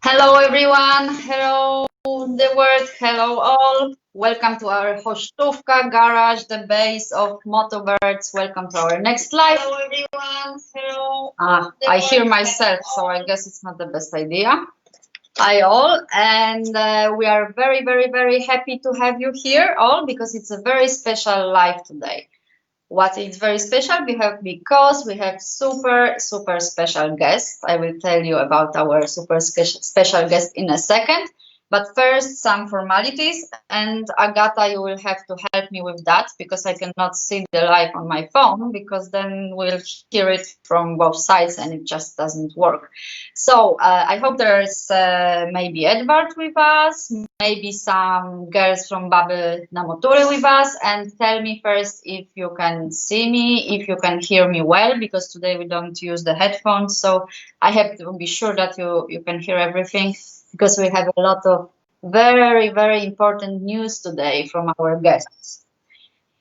Hello everyone, hello the world, hello all. Welcome to our Hoštúvka garage, the base of Motobirds. Welcome to our next live. Hello everyone, hello. I hear myself, so I guess it's not the best idea. Hi all, and we are very happy to have you here all because it's a very special live today. What is very special because we have super special guest. I will tell you about our super special guest in a second. But first, some formalities, and Agata, you will have to help me with that because I cannot see the live on my phone because then we'll hear it from both sides and it just doesn't work. So I hope there's maybe Edward with us, maybe some girls from Bubble Namotury with us, and tell me first if you can see me, if you can hear me well, because today we don't use the headphones, so I have to be sure that you can hear everything. Because we have a lot of very important news today from our guests.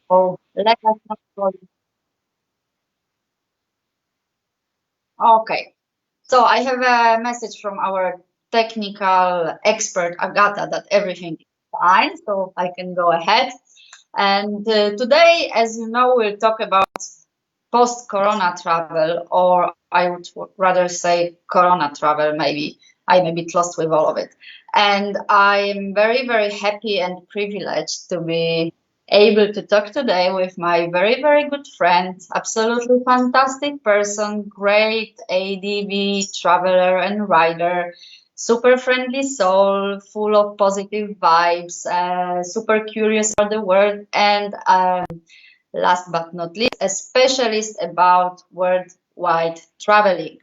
So let us know. Okay. So I have a message from our technical expert Agata that everything is fine, so I can go ahead. And today, as you know, we'll talk about post-corona travel, or I would rather say corona travel, maybe. I'm a bit lost with all of it. And I'm very happy and privileged to be able to talk today with my very good friend, absolutely fantastic person, great ADV traveler and rider, super friendly soul, full of positive vibes, super curious about the world, and last but not least, a specialist about worldwide traveling.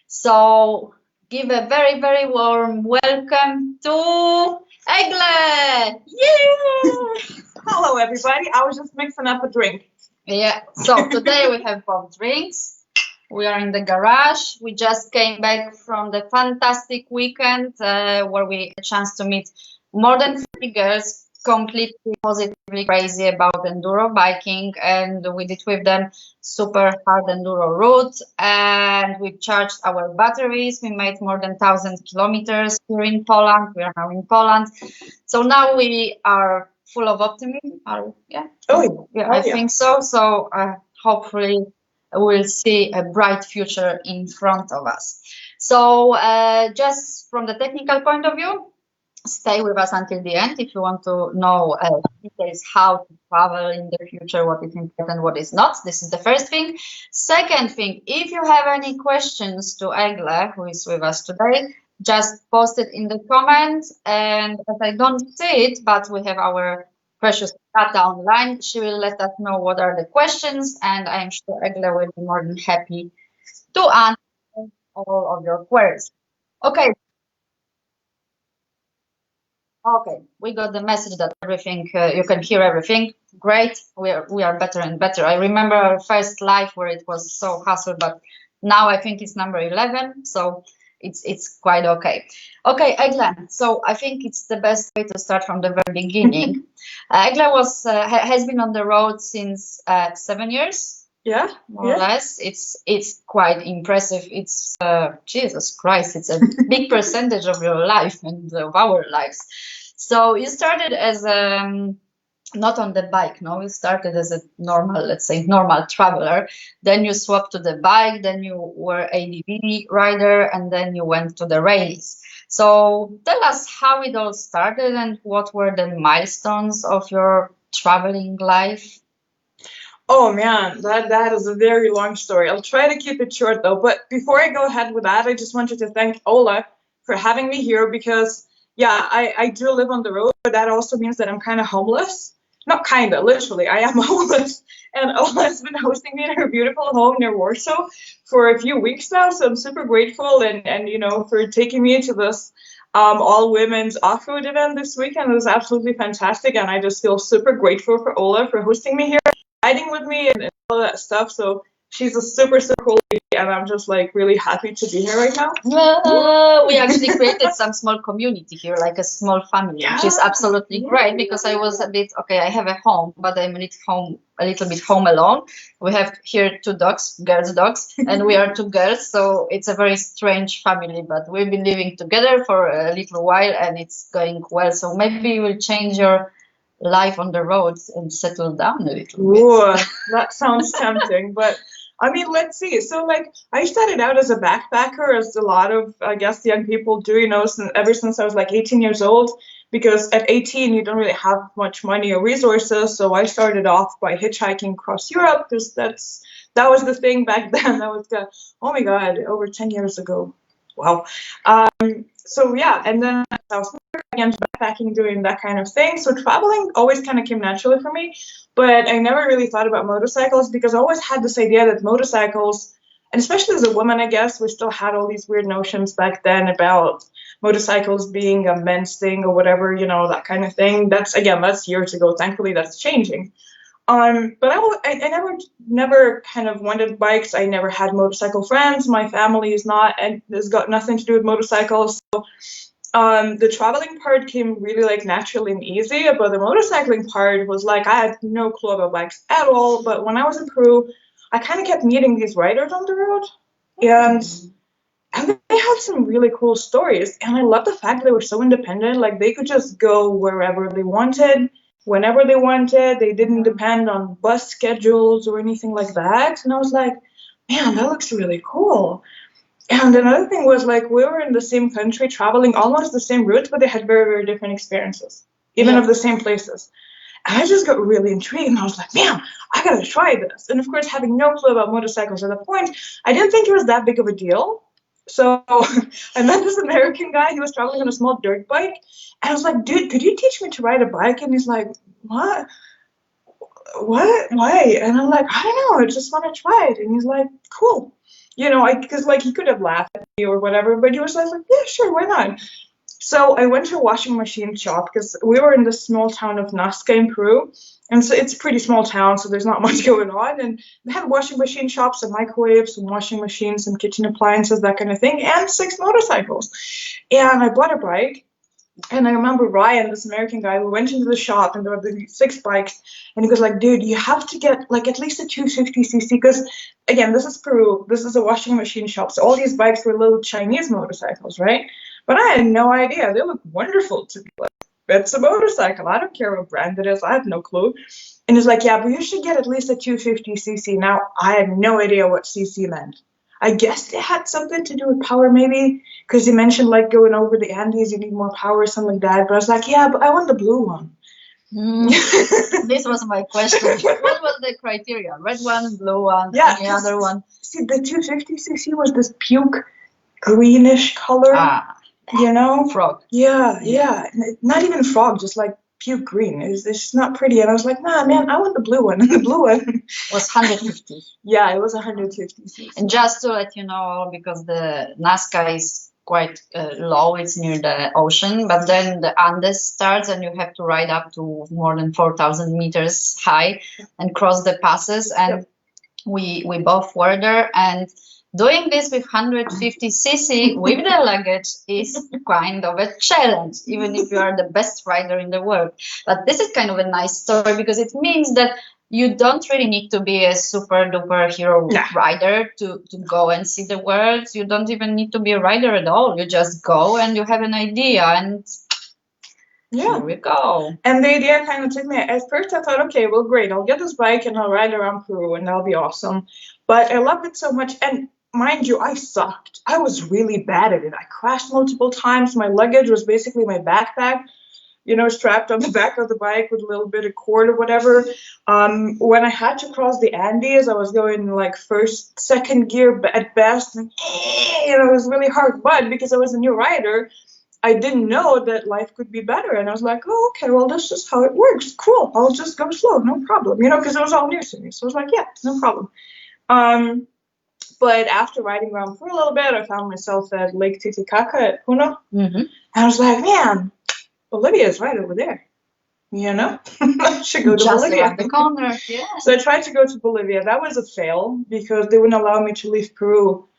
So give a very warm welcome to Egle! Yay! Hello, everybody. I was just mixing up a drink. Yeah, so today we have both drinks. We are in the garage. We just came back from the fantastic weekend where we had a chance to meet more than 50 girls, completely positively crazy about enduro biking, and we did with them super hard enduro route, and we charged our batteries. We made more than 1,000 kilometers here in Poland. We are now in Poland, so now we are full of optimism. I think so. So hopefully we'll see a bright future in front of us. So just from the technical point of view, stay with us until the end if you want to know details how to travel in the future, what is important, what is not. This is the first thing. Second thing, if you have any questions to Egle, who is with us today, just post it in the comments, and as I don't see it, but we have our precious Kata online, she will let us know what are the questions, and I'm sure Egle will be more than happy to answer all of your queries. Okay, we got the message that everything, you can hear everything. Great, we are better and better. I remember our first live where it was so hassle, but now I think it's number 11, so it's quite okay. Okay, Egle, so I think it's the best way to start from the very beginning. Egle has been on the road since 7 years. Yeah, more or less. It's quite impressive. It's Jesus Christ, it's a big percentage of your life and of our lives. So you started as not on the bike, no, you started as a normal, let's say normal traveler, then you swapped to the bike, then you were ADV rider, and then you went to the rails. So tell us how it all started and what were the milestones of your traveling life. Oh man, that is a very long story. I'll try to keep it short though. But before I go ahead with that, I just wanted to thank Ola for having me here because, yeah, I do live on the road, but that also means that I'm kind of homeless. Not kind of, literally, I am homeless. And Ola's been hosting me in her beautiful home near Warsaw for a few weeks now. So I'm super grateful and you know, for taking me into this all women's off-road event this weekend. It was absolutely fantastic. And I just feel super grateful for Ola for hosting me here, riding with me and all that stuff. So She's a super, super cool lady, and I'm just like really happy to be here right now. We actually created some small community here, like a small family, which is absolutely great because I was a bit, okay, I have a home, but I'm a little bit home alone. We have here 2 dogs, girls' dogs, and we are 2 girls, so it's a very strange family, but we've been living together for a little while and it's going well. So maybe you will change your life on the roads and settle down a little bit. Ooh, that sounds tempting, but I mean, let's see. So, like, I started out as a backpacker, as a lot of, I guess, young people do, you know, ever since I was like 18 years old, because at 18, you don't really have much money or resources. So I started off by hitchhiking across Europe, because that was the thing back then. That was oh my God, over 10 years ago. Wow. So yeah, and then I was again backpacking, doing that kind of thing. So traveling always kind of came naturally for me, but I never really thought about motorcycles because I always had this idea that motorcycles, and especially as a woman, I guess, we still had all these weird notions back then about motorcycles being a men's thing or whatever, you know, that kind of thing. That's years ago. Thankfully, that's changing. But I never kind of wanted bikes. I never had motorcycle friends. My family is not, and has got nothing to do with motorcycles. So, the traveling part came really like naturally and easy, but the motorcycling part was like, I had no clue about bikes at all. But when I was in Peru, I kind of kept meeting these riders on the road, and they had some really cool stories. And I love the fact they were so independent. Like they could just go wherever they wanted, whenever they wanted. They didn't depend on bus schedules or anything like that. And I was like, man, that looks really cool. And another thing was like we were in the same country, traveling almost the same route, but they had very, very different experiences, even of the same places. And I just got really intrigued, and I was like, man, I gotta try this. And of course, having no clue about motorcycles at that point, I didn't think it was that big of a deal. So I met this American guy. He was traveling on a small dirt bike, and I was like, dude, could you teach me to ride a bike? And he's like, what? Why? And I'm like, I don't know, I just want to try it. And he's like, cool. You know, because like he could have laughed at me or whatever, but he was like, yeah, sure, why not? So I went to a washing machine shop because we were in the small town of Nazca in Peru. And so it's a pretty small town, so there's not much going on. And they had washing machine shops and microwaves and washing machines and kitchen appliances, that kind of thing, and 6 motorcycles. And I bought a bike. And I remember Ryan, this American guy, we went into the shop and there were the 6 bikes. And he goes like, dude, you have to get like at least a 250cc because, again, this is Peru. This is a washing machine shop. So all these bikes were little Chinese motorcycles, right? But I had no idea. They look wonderful to me. Like, it's a motorcycle. I don't care what brand it is. I have no clue. And he's like, yeah, but you should get at least a 250cc. Now, I had no idea what cc meant. I guess it had something to do with power, maybe, because he mentioned like going over the Andes, you need more power or something like that. But I was like, yeah, but I want the blue one. This was my question. What was the criteria? Red one, blue one, any other one? See, the 250cc was this puke greenish color, you know? Frog. Yeah. Not even frog, just like puke green. It's not pretty. And I was like, nah, man, I want the blue one. And the blue one was 150. Yeah, it was 150cc. And just to let you know, because the Nazca is quite low, it's near the ocean, but then the Andes starts and you have to ride up to more than 4,000 meters high and cross the passes. And we both were there, and doing this with 150cc with the luggage is kind of a challenge, even if you are the best rider in the world. But this is kind of a nice story because it means that you don't really need to be a super duper hero rider to go and see the world. You don't even need to be a rider at all. You just go and you have an idea, and here we go. And the idea kind of took me, at first I thought, okay, well, great, I'll get this bike and I'll ride around Peru and that'll be awesome. But I loved it so much. And mind you, I sucked. I was really bad at it. I crashed multiple times. My luggage was basically my backpack, you know, strapped on the back of the bike with a little bit of cord or whatever. When I had to cross the Andes, I was going like first, second gear at best. And, you know, it was really hard. But because I was a new rider, I didn't know that life could be better. And I was like, oh, okay, well, this is how it works. Cool. I'll just go slow. No problem. You know, because it was all new to me. So I was like, yeah, no problem. But after riding around for a little bit, I found myself at Lake Titicaca at Puno. And I was like, man, Bolivia is right over there. you know, I should go to Just Bolivia. around the corner, yeah. So I tried to go to Bolivia. That was a fail because they wouldn't allow me to leave Peru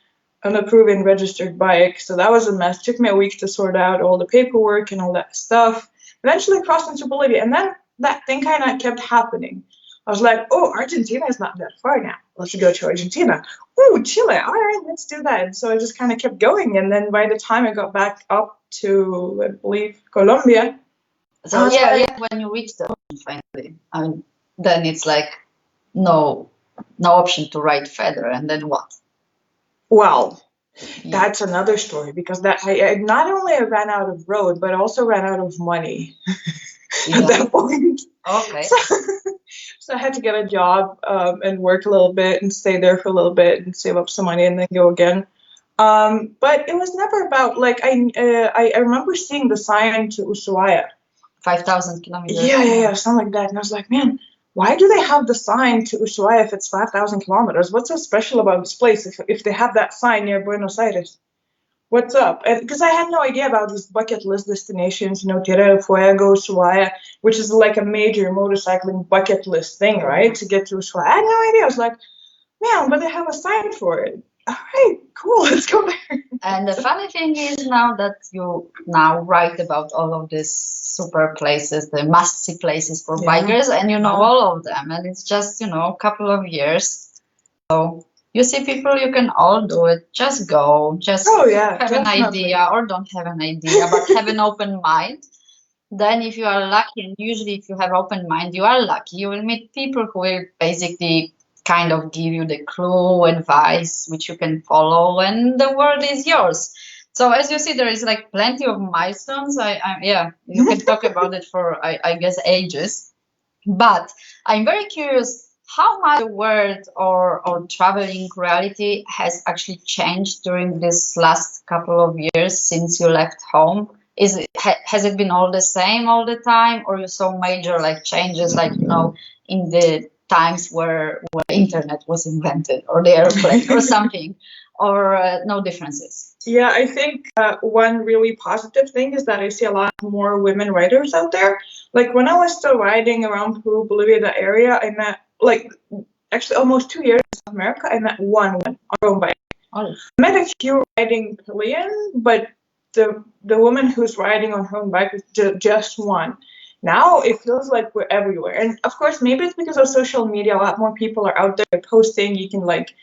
on a Peruvian registered bike. So that was a mess. Took me a week to sort out all the paperwork and all that stuff. Eventually crossed into Bolivia. And then that thing kind of kept happening. I was like, oh, Argentina is not that far now. Let's go to Argentina. Oh, Chile. All right, let's do that. And so I just kind of kept going. And then by the time I got back up to, I believe, Colombia. So yeah, when you reach the ocean finally, I mean, then it's like no option to ride further. And then what? Well, that's another story because that I not only ran out of road, but also ran out of money at that point. Okay. So I had to get a job and work a little bit and stay there for a little bit and save up some money and then go again. But it was never about like I remember seeing the sign to Ushuaia. 5,000 kilometers. Yeah, something like that. And I was like, man, why do they have the sign to Ushuaia if it's 5,000 kilometers? What's so special about this place if they have that sign near Buenos Aires? What's up? Because I had no idea about these bucket list destinations, you know, Tierra del Fuego, Ushuaia, which is like a major motorcycling bucket list thing, right? To get to Ushuaia. I had no idea. I was like, man, but they have a sign for it. All right, cool, let's go there. And the funny thing is now that you now write about all of these super places, the must-see places for bikers, and you know all of them, and it's just, you know, a couple of years. So you see people, you can all do it. Just go, just have an idea or don't have an idea, but have an open mind. Then if you are lucky, and usually if you have open mind, you are lucky, you will meet people who will basically kind of give you the clue, advice, which you can follow, and the world is yours. So as you see, there is like plenty of milestones. Yeah, you can talk about it for, I guess, ages. But I'm very curious how much the world or traveling reality has actually changed during this last couple of years since you left home. Has it been all the same all the time, or you saw major like changes, like, you know, in the times where internet was invented or the airplane or something, or no differences? Yeah, I think one really positive thing is that I see a lot more women riders out there. Like when I was still riding around Peru, Bolivia, that area, I met, like, actually almost 2 years in South America, I met one woman on her own bike. I met a few riding pillion, but the woman who's riding on her own bike is just one. Now it feels like we're everywhere. And of course, maybe it's because of social media. A lot more people are out there posting. You can, like,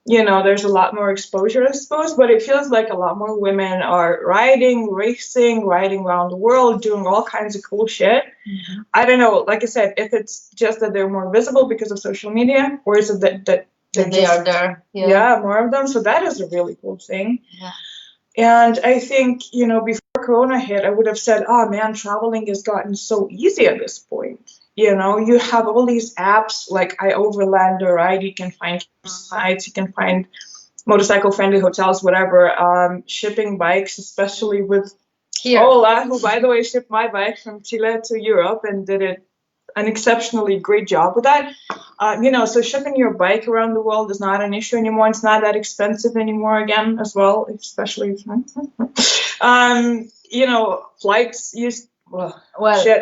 you know, there's a lot more exposure, I suppose, but it feels like a lot more women are riding, racing, riding around the world, doing all kinds of cool shit. Mm-hmm. I don't know, like I said, if it's just that they're more visible because of social media, or is it that they are there? Yeah, more of them. So that is a really cool thing. Yeah. And I think, you know, before Corona hit, I would have said, oh man, traveling has gotten so easy at this point. You know, you have all these apps like iOverlander, right? You can find sites, you can find motorcycle-friendly hotels, whatever. Shipping bikes, especially with Ola, who, by the way, shipped my bike from Chile to Europe and did an exceptionally great job with that. You know, so shipping your bike around the world is not an issue anymore. It's not that expensive anymore again as well, especially you know, flights used. Shit,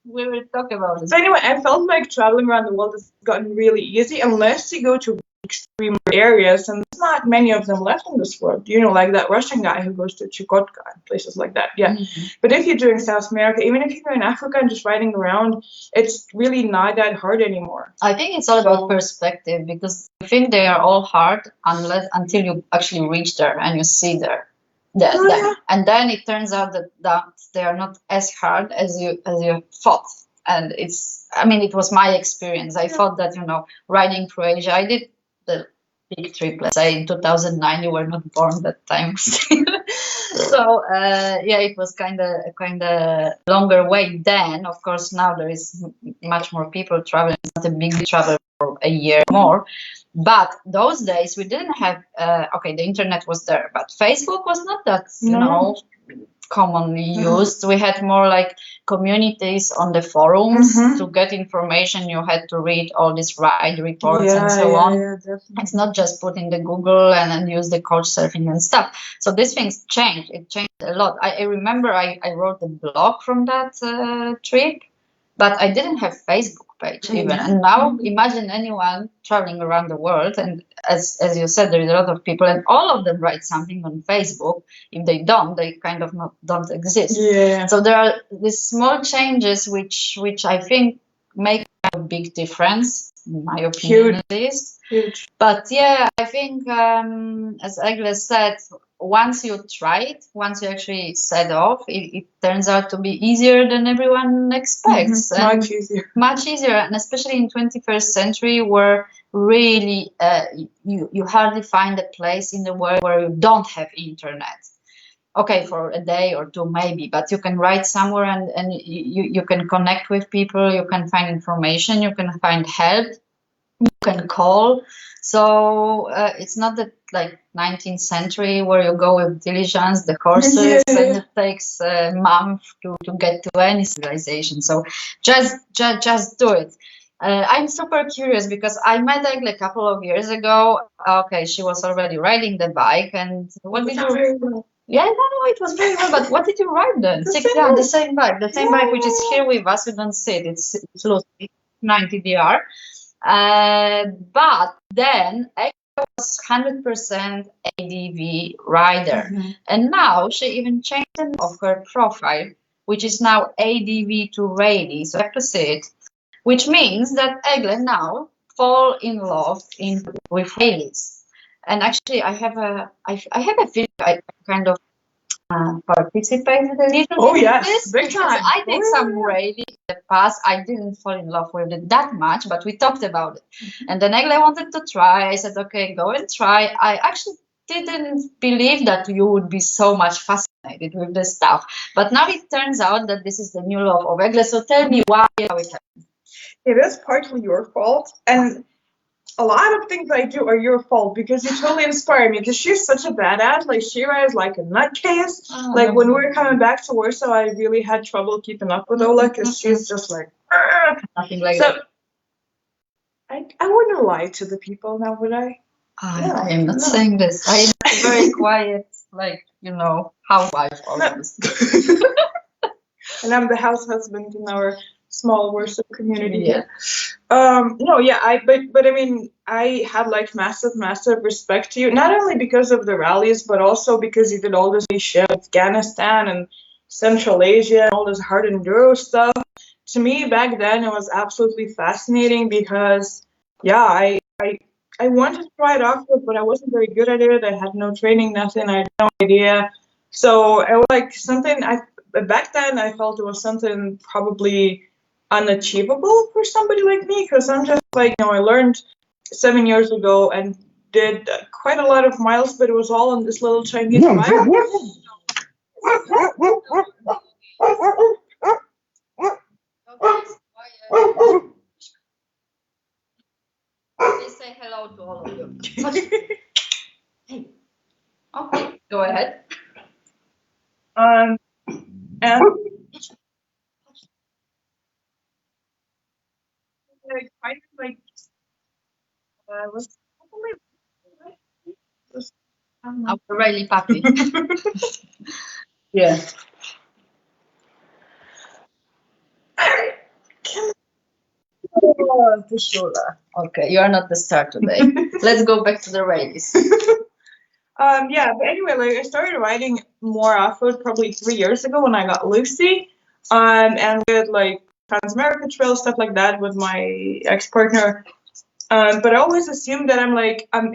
we will talk about it. So anyway, I felt like traveling around the world has gotten really easy unless you go to extreme areas, and there's not many of them left in this world. You know, like that Russian guy who goes to Chukotka and places like that. Yeah. Mm-hmm. But if you're doing South America, even if you're in Africa and just riding around, it's really not that hard anymore. I think it's all about perspective, because I think they are all hard until you actually reach there and you see there. And then it turns out that they are not as hard as you thought. And it was my experience. I thought that, you know, riding through Asia, I did the big trip, let's say in 2009. You were not born that time. So it was kind of longer way then. Of course, now there is much more people traveling. It's not a big travel for a year more. But those days we didn't have, the internet was there, but Facebook was not that, you know, commonly used. We had more like communities on the forums to get information. You had to read all these ride reports and so on. It's not just put in the Google and then use the couch surfing and stuff. So these things changed. It changed a lot. I remember I wrote a blog from that trip, but I didn't have Facebook page even. And now imagine anyone traveling around the world, and as you said, there is a lot of people, and all of them write something on Facebook. If they don't, they kind of don't exist. So there are these small changes which I think make a big difference, in my opinion. Huge. But yeah, I think as Egle said, once you try it, once you actually set off, it turns out to be easier than everyone expects. Much easier, and especially in 21st century, where really you hardly find a place in the world where you don't have internet. Okay, for a day or two maybe, but you can write somewhere and you can connect with people, you can find information, you can find help, you can call. So it's not that like 19th century where you go with diligence, the horses, and it takes a month to get to any civilization. So just do it. I'm super curious because I met Egle a couple of years ago. Okay, she was already riding the bike, and what did you? Yeah, no, it was very well. But what did you ride then? The same bike, which is here with us. You don't see it. It's Lucy 90 DR. But then Egle was 100% ADV Rider, and now she even changed the name of her profile, which is now ADV to Rally. So I have to say it, which means that Egle now fall in love with Hales. And actually, I have a feeling I kind of participated a little bit in this. Big time. I did some rally in the past. I didn't fall in love with it that much, but we talked about it. And then Egle wanted to try. I said, okay, go and try. I actually didn't believe that you would be so much fascinated with this stuff. But now it turns out that this is the new love of Egle. So tell me why, how it happened. It is partly your fault. And a lot of things I do are your fault because you totally inspire me. Because she's such a badass. Like she rides like a nutcase. Like when we were coming back to Warsaw, I really had trouble keeping up with Ola because she's just like nothing like that. I wouldn't lie to the people now, would I? I am not saying this. I am very quiet, like housewife almost. And I'm the house husband in our small Warsaw community. But I mean, I had like massive respect to you, not only because of the rallies, but also because you did all this shit, Afghanistan and Central Asia, and all this hard enduro stuff. To me, back then, it was absolutely fascinating because, I wanted to ride off-road, but I wasn't very good at it. I had no training, nothing. I had no idea. So it was like something back then I felt it was something probably unachievable for somebody like me, because I'm just like, I learned 7 years ago and did quite a lot of miles, but it was all on this little Chinese bike. Please say hello to all of you. Hey. Okay, go ahead. And kind of like was really puppy. Yeah. Okay, you are not the star today. Let's go back to the rallies. But anyway, like I started riding more off-road probably 3 years ago when I got Lucy, and with like Trans-America Trail, stuff like that with my ex-partner. But I always assumed that I'm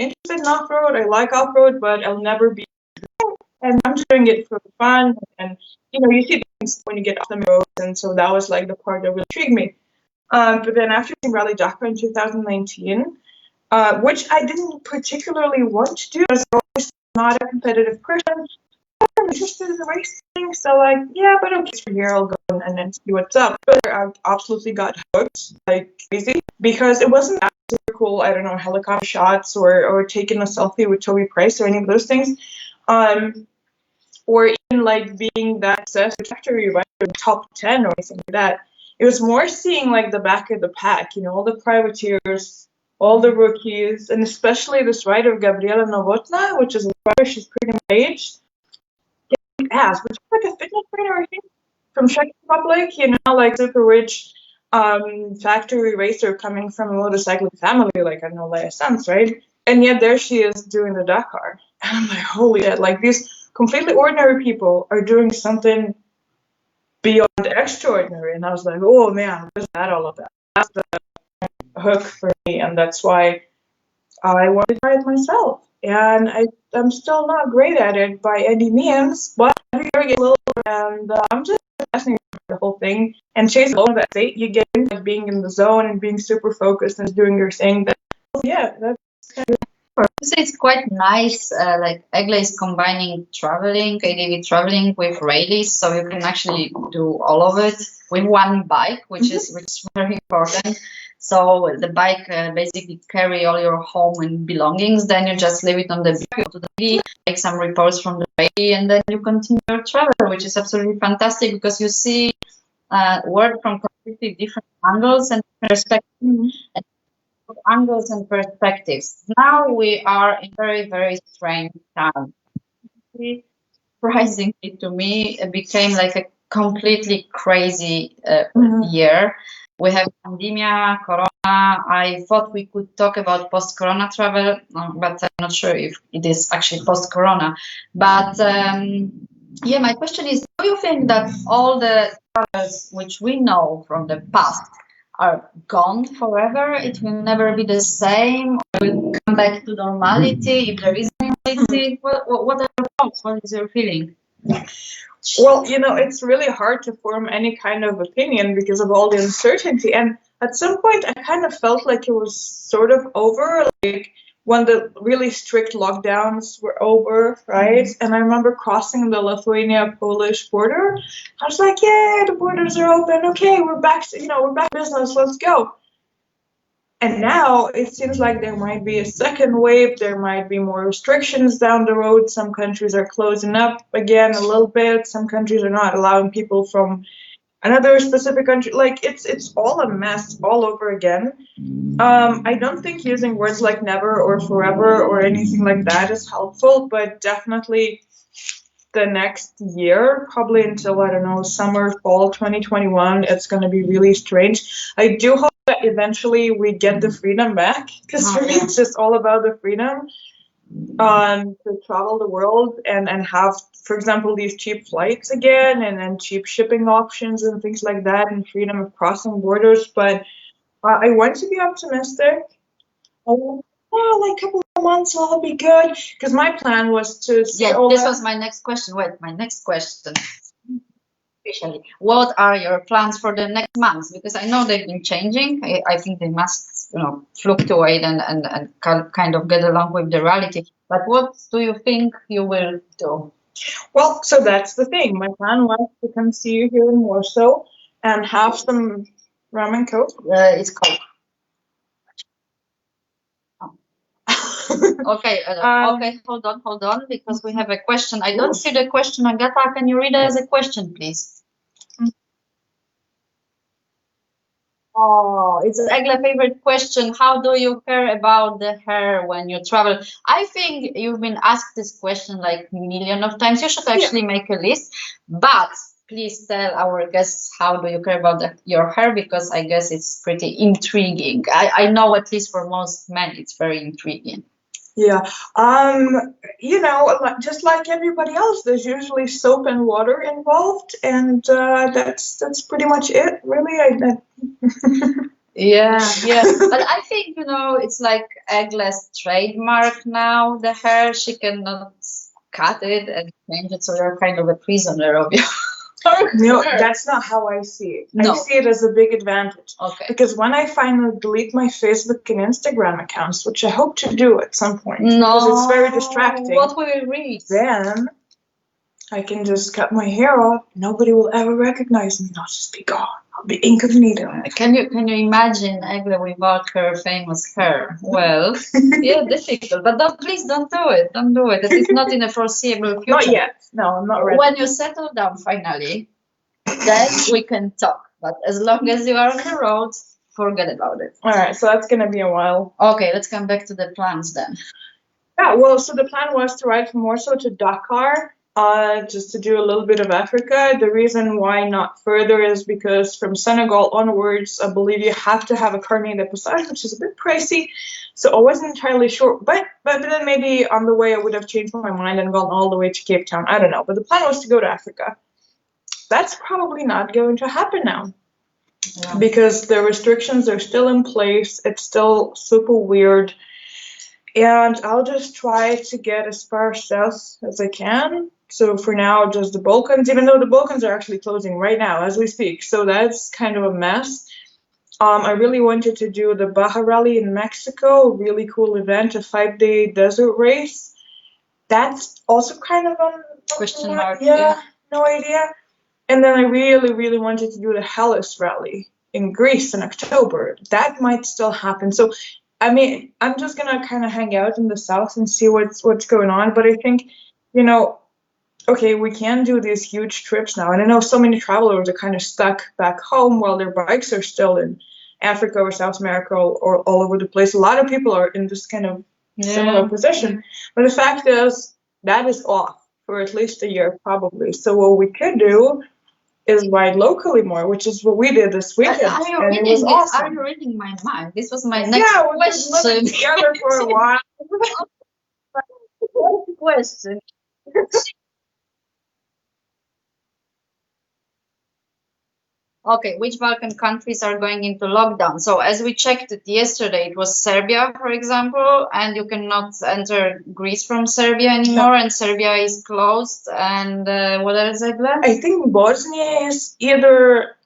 interested in off-road, I like off-road, but I'll never be, and I'm just doing it for fun, and you see things when you get off the road, and so that was like the part that really intrigued me. But then after seeing Rally Dakar in 2019, which I didn't particularly want to do, because I was not a competitive person. I'm interested in racing, so but okay, for here I'll go and then see what's up. But I absolutely got hooked like crazy because it wasn't that super cool. I don't know, helicopter shots or taking a selfie with Toby Price or any of those things. or even like being that factory right top 10 or anything like that. It was more seeing like the back of the pack, you know, all the privateers, all the rookies, and especially this rider Gabriela Novotna, which is a rider, she's pretty much age. Ass, which is like a fitness trainer, I think, from Czech Republic, you know, like super rich factory racer coming from a motorcycling family, like I don't know, Leia Sanz, right? And yet there she is doing the Dakar. And I'm like, holy shit, like these completely ordinary people are doing something beyond extraordinary. And I was like, oh man, what's that all about? That's the hook for me, and that's why I want to try it myself. And I'm still not great at it by any means, but every year I get a little, and I'm just fascinated by the whole thing. And chasing all of that state you get into, like being in the zone and being super focused and doing your thing. Yeah, that's kind of. So it's quite nice, like Egle is combining traveling, ADV traveling with rallies, so you can actually do all of it with one bike, which is very important. So the bike basically carry all your home and belongings, then you just leave it on the bike, go to the rally, take some reports from the rally, and then you continue your travel, which is absolutely fantastic because you see work from completely different angles and perspectives. Angles and perspectives. Now we are in very, very strange time. Surprisingly to me, it became like a completely crazy year. We have pandemia, corona. I thought we could talk about post-corona travel, but I'm not sure if it is actually post-corona. But yeah, my question is, do you think that all the travels which we know from the past are gone forever? It will never be the same, or will come back to normality if there is normality? What are your thoughts? What is your feeling? Well, you know, it's really hard to form any kind of opinion because of all the uncertainty. And at some point, I kind of felt like it was sort of over, like when the really strict lockdowns were over, right? And I remember crossing the Lithuania-Polish border. I was like, yeah, the borders are open. Okay, we're back to, we're back to business. Let's go. And now it seems like there might be a second wave. There might be more restrictions down the road. Some countries are closing up again a little bit. Some countries are not allowing people from another specific country. Like it's all a mess all over again. I don't think using words like never or forever or anything like that is helpful, but definitely the next year, probably until, I don't know, summer, fall 2021, it's going to be really strange. I do hope that eventually we get the freedom back, because for me it's just all about the freedom to travel the world and have, for example, these cheap flights again and cheap shipping options and things like that, and freedom of crossing borders. But I want to be optimistic. Like a couple of months will be good, because my plan was to this was my next question. Wait, my next question. Officially, what are your plans for the next months? Because I know they've been changing. I think they must, fluctuate and kind of get along with the reality. But what do you think you will do? Well, so that's the thing. My plan was to come see you here in Warsaw and have some rum and coke. It's Coke. Okay, okay, hold on, because we have a question. I don't see the question, Agata. Can you read it as a question, please? Oh, it's Egle's favorite question. How do you care about the hair when you travel? I think you've been asked this question like a million of times. You should actually make a list, but please tell our guests how do you care about your hair, because I guess it's pretty intriguing. I know at least for most men, it's very intriguing. Yeah, just like everybody else, there's usually soap and water involved, and that's pretty much it, really. Yeah, but I think it's like Egle's trademark now. The hair, she cannot cut it and change it, so you're kind of a prisoner of your. No, that's not how I see it. No. I see it as a big advantage. Okay. Because when I finally delete my Facebook and Instagram accounts, which I hope to do at some point, because it's very distracting. What will we read? Then I can just cut my hair off. Nobody will ever recognize me. I'll just be gone. I'll be incognito. Can you imagine Egle without her famous hair? Well, yeah, difficult. But please don't do it. Don't do it. It is not in a foreseeable future. Not yet. No, I'm not ready. When you settle down finally, then we can talk. But as long as you are on the road, forget about it. All right, so that's gonna be a while. Okay, let's come back to the plans then. Yeah, well, so the plan was to ride from Warsaw to Dakar, just to do a little bit of Africa. The reason why not further is because from Senegal onwards, I believe you have to have a carnet de passage, which is a bit pricey. So I wasn't entirely sure, but then maybe on the way I would have changed my mind and gone all the way to Cape Town. I don't know, but the plan was to go to Africa. That's probably not going to happen now. Yeah. Because the restrictions are still in place. It's still super weird. And I'll just try to get as far south as I can. So for now, just the Balkans, even though the Balkans are actually closing right now as we speak. So that's kind of a mess. I really wanted to do the Baja Rally in Mexico, really cool event, a 5-day desert race. That's also kind of a question mark. Yeah, no idea. And then I really, really wanted to do the Hellas Rally in Greece in October. That might still happen. So, I mean, I'm just gonna kind of hang out in the south and see what's going on. But I think, you know, okay, we can do these huge trips now. And I know so many travelers are kind of stuck back home while their bikes are still in Africa or South America or all over the place. A lot of people are in this kind of similar position. But the fact is, that is off for at least a year, probably. So what we could do is ride locally more, which is what we did this weekend. Are you reading my mind? This was my next question. Yeah, we've been living together for a while. Question. Okay, which Balkan countries are going into lockdown? So as we checked it yesterday, it was Serbia, for example, and you cannot enter Greece from Serbia anymore, and Serbia is closed. And what else, Egle? I think Bosnia is either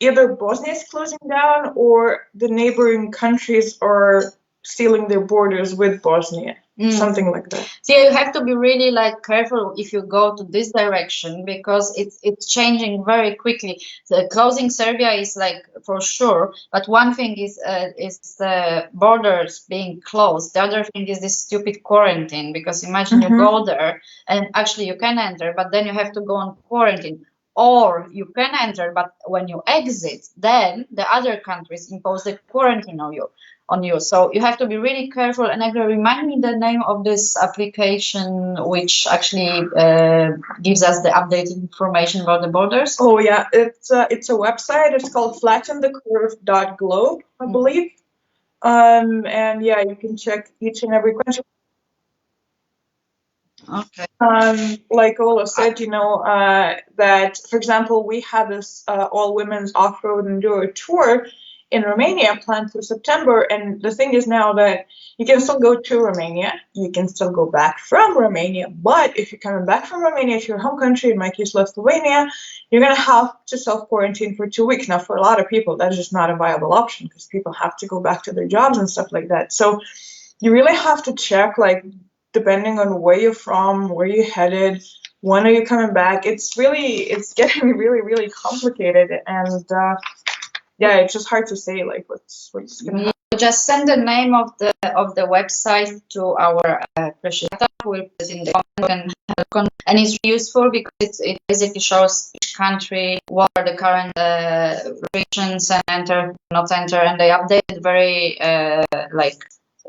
Bosnia is closing down or the neighboring countries are sealing their borders with Bosnia. Something like that. So you have to be really careful if you go to this direction because it's changing very quickly. The closing Serbia is for sure, but one thing is the borders being closed. The other thing is this stupid quarantine because imagine you go there and actually you can enter, but then you have to go on quarantine. Or you can enter, but when you exit, then the other countries impose the quarantine on you. So you have to be really careful. And Egle, remind me the name of this application which actually gives us the updated information about the borders. Oh yeah, it's a website. It's called flattenthecurve.globe, I believe. And yeah, you can check each and every country. Okay. Like Ola said, that, for example, we had this all-women's off-road enduro tour in Romania planned for September, and the thing is now that you can still go to Romania, you can still go back from Romania, but if you're coming back from Romania to your home country, in my case Lithuania, you're going to have to self-quarantine for 2 weeks. Now, for a lot of people, that's just not a viable option because people have to go back to their jobs and stuff like that. So you really have to check, depending on where you're from, where you're headed, when are you coming back. It's getting really, really complicated, and yeah, it's just hard to say what's gonna happen. Just send the name of the website to our precious data. We'll put it in the comment and it's useful because it basically shows each country what are the current restrictions and enter, not enter, and they update it very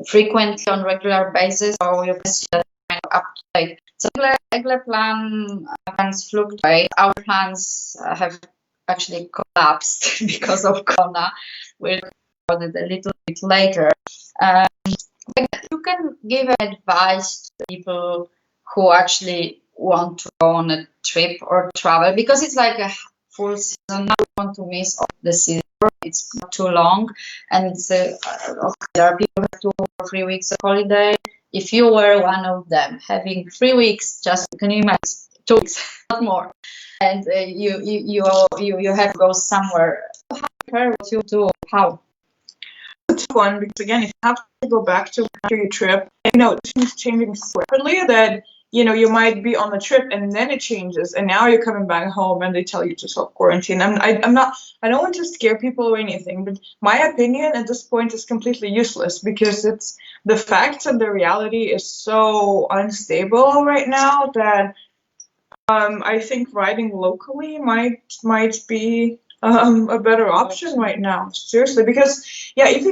frequently on regular basis, so you can see that kind of up to date. So Egle plans fluctuate. Our plans have actually collapsed because of Corona. We'll talk about it a little bit later. You can give advice to people who actually want to go on a trip or travel because it's like a full season. I don't want to miss all the season. It's not too long, and it's there are people who have 2 or 3 weeks of holiday. If you were one of them, having 3 weeks, just can you imagine 2 weeks, not more, and you have to go somewhere. What you do? How? It's fun because again, if you have to go back to your trip, things changing so rapidly that you might be on the trip and then it changes, and now you're coming back home and they tell you to self-quarantine. I don't want to scare people or anything, but my opinion at this point is completely useless, because it's the facts and the reality is so unstable right now that I think riding locally might be a better option right now. Seriously, because if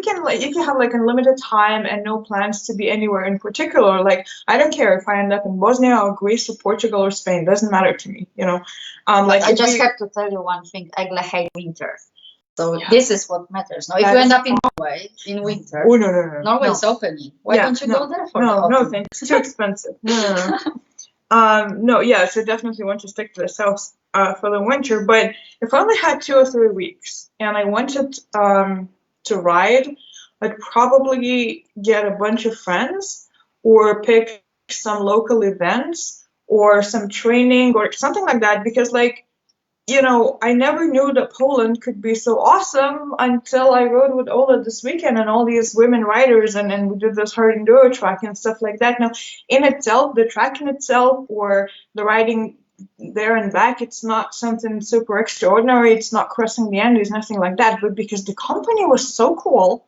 you have like unlimited time and no plans to be anywhere in particular, like I don't care if I end up in Bosnia or Greece or Portugal or Spain, doesn't matter to me. Like I just have to tell you one thing: Egle hates winter. So this is what matters. Now, if you end up in Norway in winter, Norway is opening. Why don't you go there for the opening? No, thanks. It's too expensive. No. So definitely want to stick to the south for the winter. But if I only had 2 or 3 weeks and I wanted to ride, I'd probably get a bunch of friends or pick some local events or some training or something like that, because I never knew that Poland could be so awesome until I rode with Ola this weekend and all these women riders, and we did this hard enduro track and stuff like that. Now, in itself, the track in itself or the riding there and back, it's not something super extraordinary. It's not crossing the Andes, nothing like that. But because the company was so cool,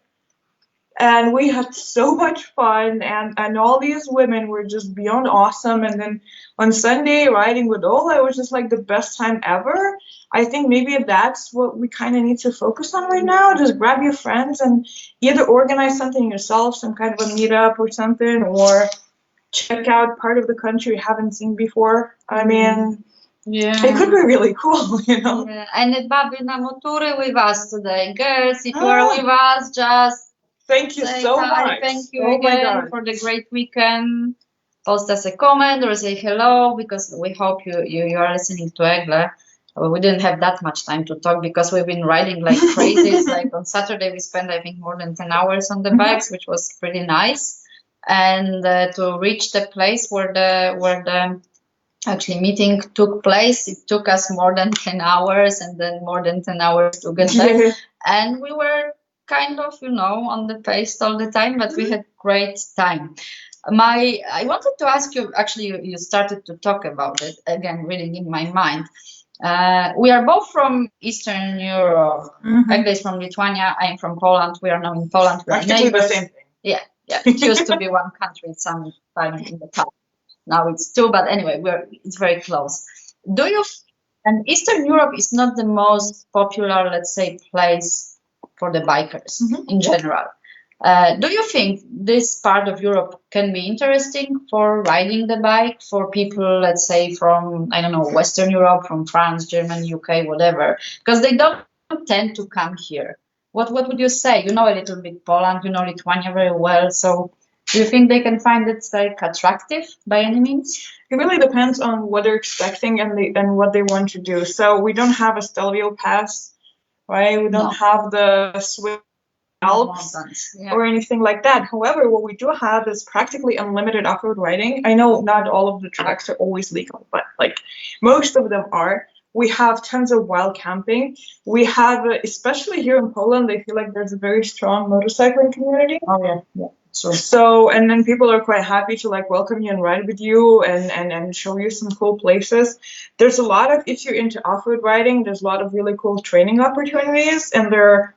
and we had so much fun, and all these women were just beyond awesome. And then on Sunday, riding with Ola, it was just like the best time ever. I think maybe that's what we kind of need to focus on right now. Just grab your friends and either organize something yourself, some kind of a meetup or something, or check out part of the country you haven't seen before. I mean, it could be really cool, Yeah. And baby na motory with us today. Girls, if you are with us, just thank you so much. Thank you again for the great weekend. Post us a comment or say hello, because we hope you are listening to Egle. We didn't have that much time to talk because we've been riding like crazy. Like on Saturday, we spent, I think, more than 10 hours on the bikes, which was pretty nice. And to reach the place where the actually meeting took place, it took us more than 10 hours and then more than 10 hours to get there. And we were kind of, on the pace all the time, but we had great time. I wanted to ask you, actually, you started to talk about it, again, reading in my mind. We are both from Eastern Europe. Egle is from Lithuania, I'm from Poland. We are now in Poland. We are neighbors. The same thing. Yeah. It used to be one country some time in the past. Now it's 2, but anyway, it's very close. And Eastern Europe is not the most popular, let's say, place for the bikers in general. Do you think this part of Europe can be interesting for riding the bike for people, let's say, from, I don't know, Western Europe, from France, Germany, UK, whatever? Because they don't tend to come here. What would you say? You know a little bit Poland, you know Lithuania very well. So do you think they can find it like attractive by any means? It really depends on what they're expecting and what they want to do. So we don't have a Stelvio pass, right? We don't have the Swiss Alps or anything like that. However, what we do have is practically unlimited off-road riding. I know not all of the tracks are always legal, but like most of them are. We have tons of wild camping. We have, especially here in Poland, I feel like there's a very strong motorcycling community. Oh, yeah. So, and then people are quite happy to like welcome you and ride with you and show you some cool places. There's a lot of, if you're into off-road riding, there's a lot of really cool training opportunities, and they're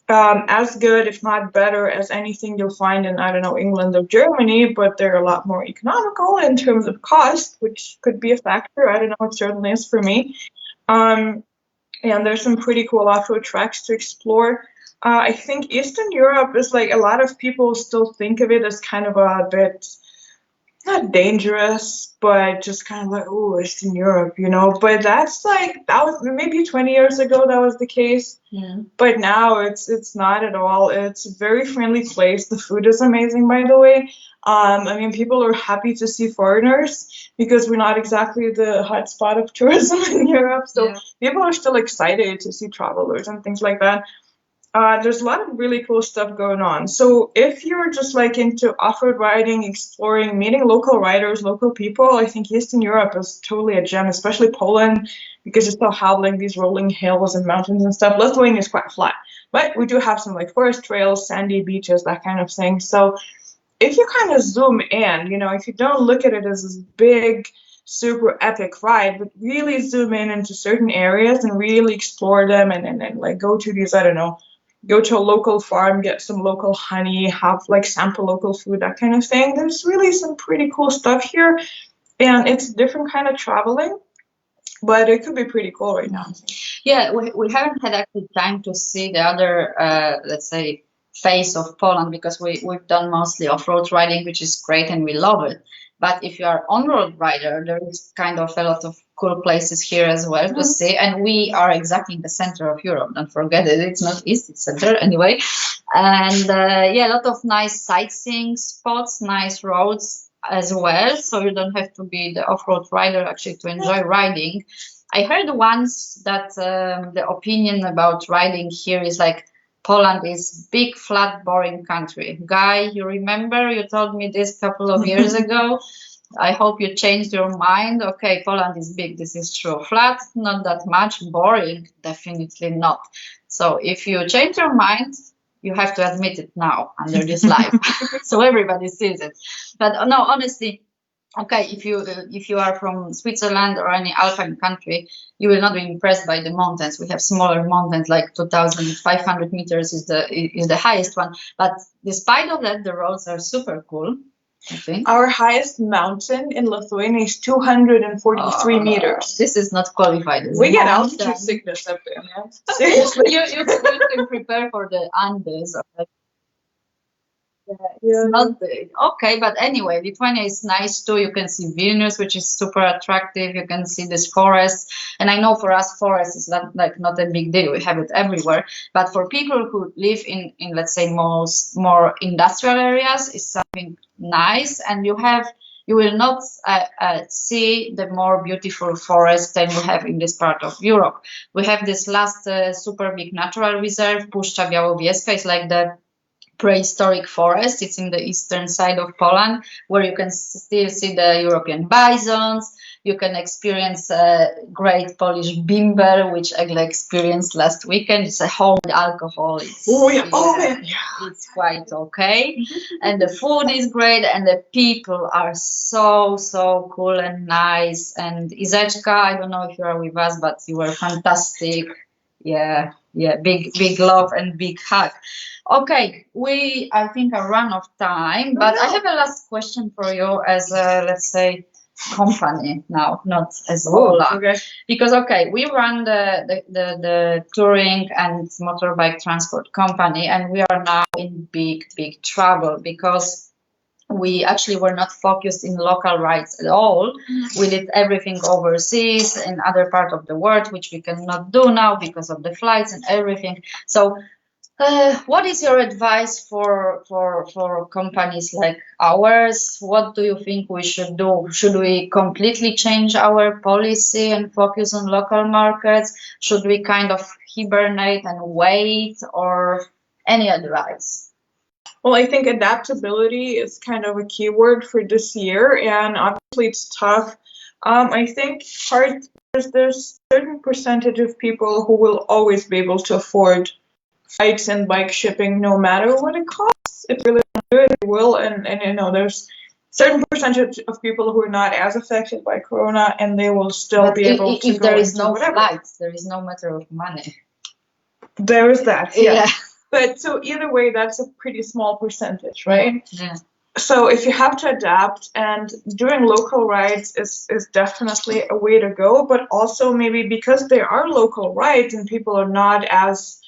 as good, if not better, as anything you'll find in, I don't know, England or Germany, but they're a lot more economical in terms of cost, which could be a factor. I don't know, it certainly is for me. And there's some pretty cool off-road tracks to explore. I think Eastern Europe is like, a lot of people still think of it as kind of a bit, not dangerous, but just kind of like, oh, Eastern Europe, but that's like, that was maybe 20 years ago that was the case. But now it's not at all. It's a very friendly place. The food is amazing, by the way. I mean, people are happy to see foreigners because we're not exactly the hot spot of tourism in Europe. So people are still excited to see travelers and things like that. There's a lot of really cool stuff going on. So if you're just like into off-road riding, exploring, meeting local riders, local people, I think Eastern Europe is totally a gem, especially Poland, because you still have like these rolling hills and mountains and stuff. Lithuania is quite flat, but we do have some like forest trails, sandy beaches, that kind of thing. So if you kind of zoom in, you know, if you don't look at it as this big, super epic ride, but really zoom in into certain areas and really explore them, and like go to these, I don't know, go to a local farm, get some local honey, have like sample local food, that kind of thing. There's really some pretty cool stuff here, and it's different kind of traveling, but it could be pretty cool right now. Yeah, we haven't had actually time to see the other, let's say, face of Poland, because we've done mostly off-road riding, which is great and we love it. But if you are on-road rider, there is kind of a lot of cool places here as well to see. And we are exactly in the center of Europe. Don't forget it. It's not east, it's center anyway. And yeah, a lot of nice sightseeing spots, nice roads as well. So you don't have to be the off-road rider actually to enjoy riding. I heard once that the opinion about riding here is like, Poland is big, flat, boring country. Guy, you remember you told me this a couple of years ago. I hope you changed your mind. Okay, Poland is big. This is true. Flat, not that much. Boring, definitely not. So if you change your mind, you have to admit it now under this live, so everybody sees it. But no, honestly, okay, if you are from Switzerland or any Alpine country, you will not be impressed by the mountains. We have smaller mountains, like 2,500 meters is the highest one. But despite of that, the roads are super cool, I think. Our highest mountain in Lithuania is 243 meters. This is not qualified. We get altitude sickness up there, man. Seriously. you can prepare for the Andes. It's not the, okay, but anyway, Lithuania is nice too. You can see Vilnius, which is super attractive. You can see this forest, and I know for us, forest is not a big deal. We have it everywhere. But for people who live in let's say more industrial areas, it's something nice, and you will not see the more beautiful forest than you have in this part of Europe. We have this last super big natural reserve, Puszcza Białowieska. It's like the prehistoric forest. It's in the eastern side of Poland, where you can still see the European bisons. You can experience great Polish bimber, which Egle experienced last weekend. It's a homemade alcohol. It's quite okay. And the food is great, and the people are so cool and nice. And Izeczka, I don't know if you are with us, but you were fantastic. Yeah, big love and big hug. Okay, I think are run of time, but I have a last question for you as a, let's say, company now, not as Ola. Okay. Because we run the touring and motorbike transport company, and we are now in big trouble because we actually were not focused in local rides at all. We did everything overseas in other part of the world, which we cannot do now because of the flights and everything. So what is your advice for companies like ours? What do you think we should do? Should we completely change our policy and focus on local markets? Should we kind of hibernate and wait, or any advice? Well, I think adaptability is kind of a key word for this year, and obviously it's tough. I think there's a certain percentage of people who will always be able to afford flights and bike shipping no matter what it costs. If really good, it will, and you know, there's certain percentage of people who are not as affected by Corona, and they will still be able to. If there is no flights, there is no matter of money. There is that, yeah. But so either way, that's a pretty small percentage, right? Yeah. So if you have to adapt, and doing local rides is definitely a way to go, but also maybe because there are local rides and people are not as,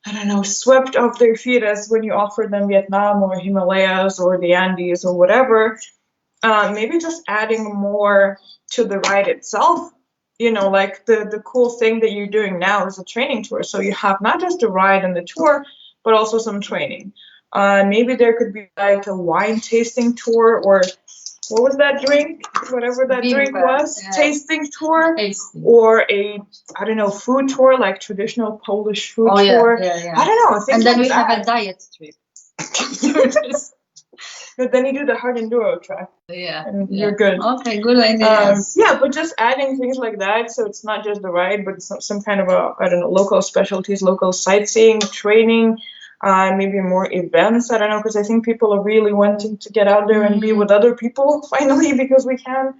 I don't know, swept off their feet as when you offer them Vietnam or Himalayas or the Andes or whatever, maybe just adding more to the ride itself. You know, like the cool thing that you're doing now is a training tour. So you have not just the ride and the tour, but also some training. Maybe there could be like a wine tasting tour, or what was that drink? Whatever that drink was, tasting tour, or a, I don't know, food tour, like traditional Polish food tour. Yeah. I don't know. And then we have a diet trip. But then you do the hard enduro track. And you're good. Okay, good idea. But just adding things like that, so it's not just the ride, but some kind of a, I don't know, local specialties, local sightseeing, training, maybe more events. I don't know, because I think people are really wanting to get out there and be with other people finally because we can.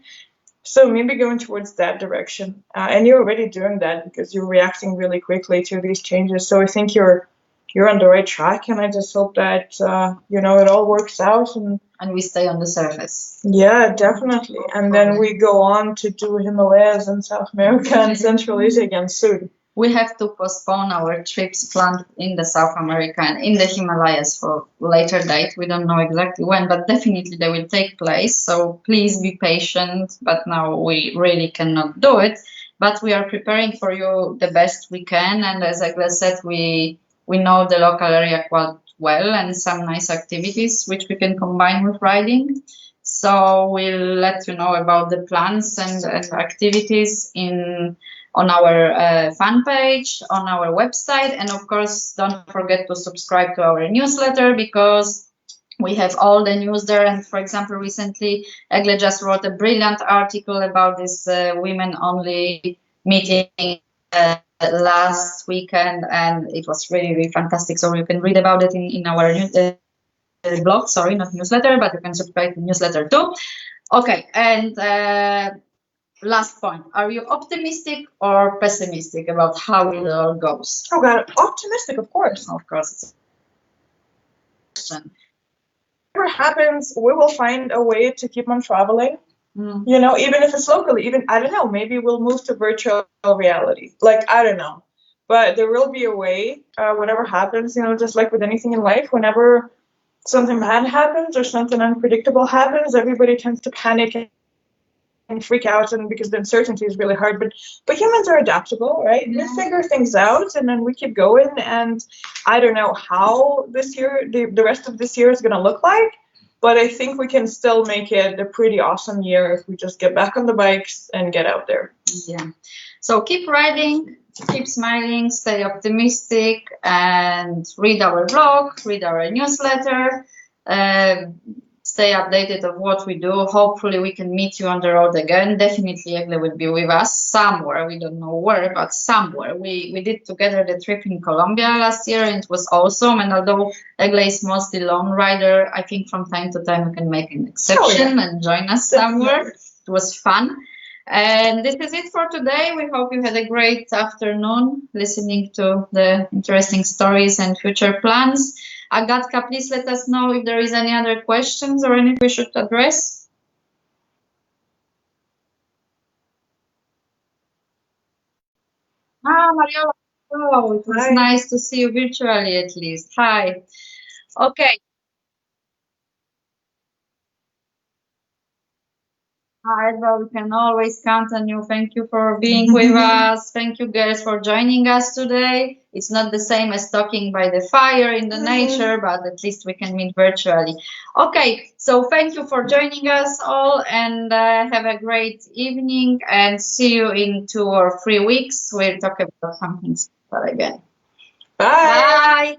So maybe going towards that direction. And you're already doing that because you're reacting really quickly to these changes. So I think you're on the right track, and I just hope that it all works out and we stay on the surface. Yeah, definitely. And then we go on to do Himalayas in South America and Central Asia again soon. We have to postpone our trips planned in the South America and in the Himalayas for later date. We don't know exactly when, but definitely they will take place. So please be patient. But now we really cannot do it. But we are preparing for you the best we can. And as Egle said, we know the local area quite well and some nice activities which we can combine with riding. So we'll let you know about the plans and activities on our fan page, on our website, and of course, don't forget to subscribe to our newsletter because we have all the news there. And for example, recently, Egle just wrote a brilliant article about this women-only meeting last weekend, and it was really, really fantastic. So you can read about it in our blog, sorry, not newsletter, but you can subscribe to newsletter too. Okay, and last point, are you optimistic or pessimistic about how it all goes? Oh God, optimistic, of course. Of course. Whatever happens, we will find a way to keep on traveling. Even if it's locally, I don't know, maybe we'll move to virtual reality. Like, I don't know. But there will be a way, whatever happens, just like with anything in life, whenever something bad happens or something unpredictable happens, everybody tends to panic and freak out, and because the uncertainty is really hard, but humans are adaptable, right? We figure things out and then we keep going. And I don't know how this year, the rest of this year is going to look like, but I think we can still make it a pretty awesome year if we just get back on the bikes and get out there. Yeah, so keep riding, keep smiling, stay optimistic, and read our blog, read our newsletter, stay updated of what we do. Hopefully we can meet you on the road again. Definitely Egle will be with us somewhere. We don't know where, but somewhere. We did together the trip in Colombia last year, and it was awesome. And although Egle is mostly lone rider, I think from time to time we can make an exception and join us somewhere. It was fun. And this is it for today. We hope you had a great afternoon listening to the interesting stories and future plans. Agatka, please let us know if there is any other questions or anything we should address. Mariola, oh, it was nice to see you virtually at least. Hi. Okay. Well, we can always count on you. Thank you for being with us. Thank you, girls, for joining us today. It's not the same as talking by the fire in the nature, but at least we can meet virtually. Okay, so thank you for joining us all, and have a great evening, and see you in 2 or 3 weeks. We'll talk about something special again. Bye. Bye.